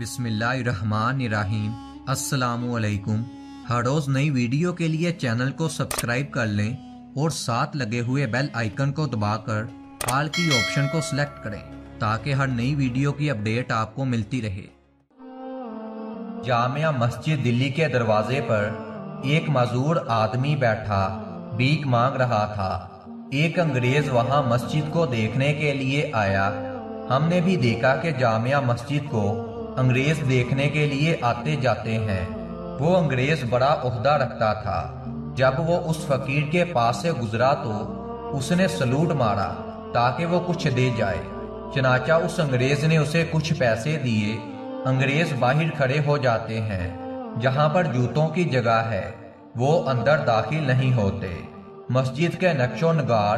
بسم اللہ الرحمن الرحیم۔ السلام علیکم۔ ہر روز نئی ویڈیو کے لیے چینل کو سبسکرائب کر لیں اور ساتھ لگے ہوئے بیل آئیکن کو دبا کر آل کی آپشن کو سلیکٹ کریں تاکہ ہر نئی ویڈیو کی اپڈیٹ آپ کو ملتی رہے۔ جامع مسجد دلی کے دروازے پر ایک معذور آدمی بیٹھا بھیک مانگ رہا تھا۔ ایک انگریز وہاں مسجد کو دیکھنے کے لیے آیا۔ ہم نے بھی دیکھا کہ جامع مسجد کو انگریز دیکھنے کے لیے آتے جاتے ہیں۔ وہ انگریز بڑا عہدہ رکھتا تھا۔ جب وہ اس فقیر کے پاس سے گزرا تو اس نے سلوٹ مارا تاکہ وہ کچھ دے جائے۔ چنانچہ اس انگریز نے اسے کچھ پیسے دیے۔ انگریز باہر کھڑے ہو جاتے ہیں۔ جہاں پر جوتوں کی جگہ ہے وہ اندر داخل نہیں ہوتے۔ مسجد کے نقش و نگار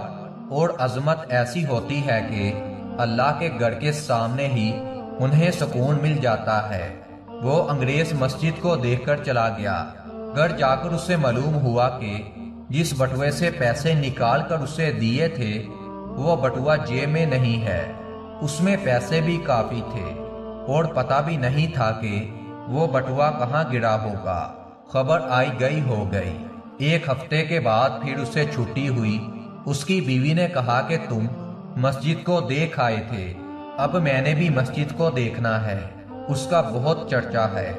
اور عظمت ایسی ہوتی ہے کہ اللہ کے گھر کے سامنے ہی انہیں سکون مل جاتا ہے۔ وہ انگریز مسجد کو دیکھ کر چلا گیا۔ گھر جا کر اسے معلوم ہوا کہ جس بٹوے سے پیسے نکال کر اسے دیے تھے وہ بٹوا جیب میں نہیں ہے۔ اس میں پیسے بھی کافی تھے اور پتہ بھی نہیں تھا کہ وہ بٹوا کہاں گرا ہوگا۔ خبر آئی گئی ہو گئی۔ ایک ہفتے کے بعد پھر اسے چھٹی ہوئی۔ اس کی بیوی نے کہا کہ تم مسجد کو دیکھ آئے تھے، اب میں نے بھی مسجد کو دیکھنا ہے، اس کا بہت چرچا ہے۔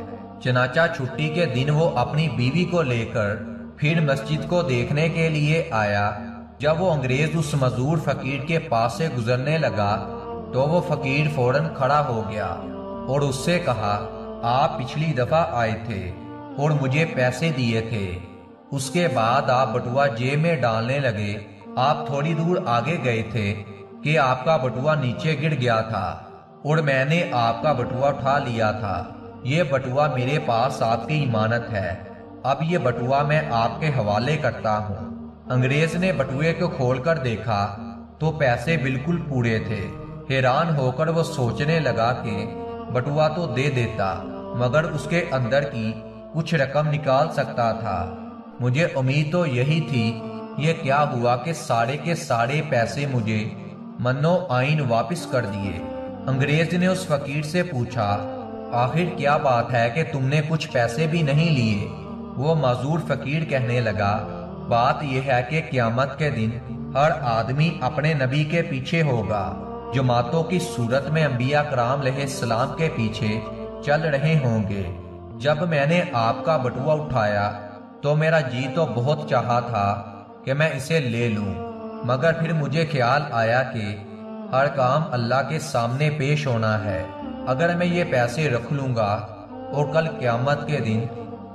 چنانچہ چھٹی کے دن وہ اپنی بیوی کو لے کر پھر مسجد کو دیکھنے کے لیے آیا۔ جب وہ انگریز اس معذور فقیر کے پاس سے گزرنے لگا تو وہ فقیر فوراً کھڑا ہو گیا اور اس سے کہا، آپ پچھلی دفعہ آئے تھے اور مجھے پیسے دیے تھے، اس کے بعد آپ بٹوا جیب میں ڈالنے لگے۔ آپ تھوڑی دور آگے گئے تھے کہ آپ کا بٹوا نیچے گر گیا تھا اور میں نے آپ کا بٹوا اٹھا لیا تھا۔ یہ بٹوا میرے پاس آپ کی امانت ہے، اب یہ بٹوا میں آپ کے حوالے کرتا ہوں۔ انگریز نے بٹوے کو کھول کر دیکھا تو پیسے بالکل پورے تھے۔ حیران ہو کر وہ سوچنے لگا کہ بٹوا تو دے دیتا مگر اس کے اندر کی کچھ رقم نکال سکتا تھا۔ مجھے امید تو یہی تھی۔ یہ کیا ہوا کہ سارے کے سارے پیسے مجھے منو آئین واپس کر دیے۔ انگریز نے اس فقیر سے پوچھا، آخر کیا بات ہے کہ تم نے کچھ پیسے بھی نہیں لیے؟ وہ معذور فقیر کہنے لگا، بات یہ ہے کہ قیامت کے دن ہر آدمی اپنے نبی کے پیچھے ہوگا، جماعتوں کی صورت میں انبیاء کرام علیہ السلام کے پیچھے چل رہے ہوں گے۔ جب میں نے آپ کا بٹوا اٹھایا تو میرا جی تو بہت چاہا تھا کہ میں اسے لے لوں، مگر پھر مجھے خیال آیا کہ ہر کام اللہ کے سامنے پیش ہونا ہے۔ اگر میں یہ پیسے رکھ لوں گا اور کل قیامت کے دن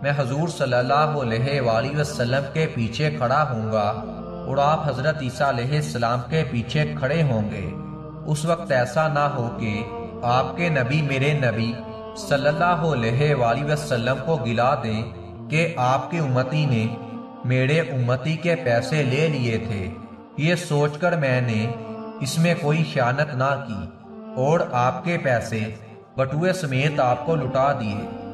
میں حضور صلی اللہ علیہ وآلہ وسلم کے پیچھے کھڑا ہوں گا اور آپ حضرت عیسیٰ علیہ السلام کے پیچھے کھڑے ہوں گے، اس وقت ایسا نہ ہو کہ آپ کے نبی میرے نبی صلی اللہ علیہ وآلہ وسلم کو گلا دیں کہ آپ کے امتی نے میرے امتی کے پیسے لے لیے تھے۔ یہ سوچ کر میں نے اس میں کوئی خیانت نہ کی اور آپ کے پیسے بٹوے سمیت آپ کو لٹا دیے۔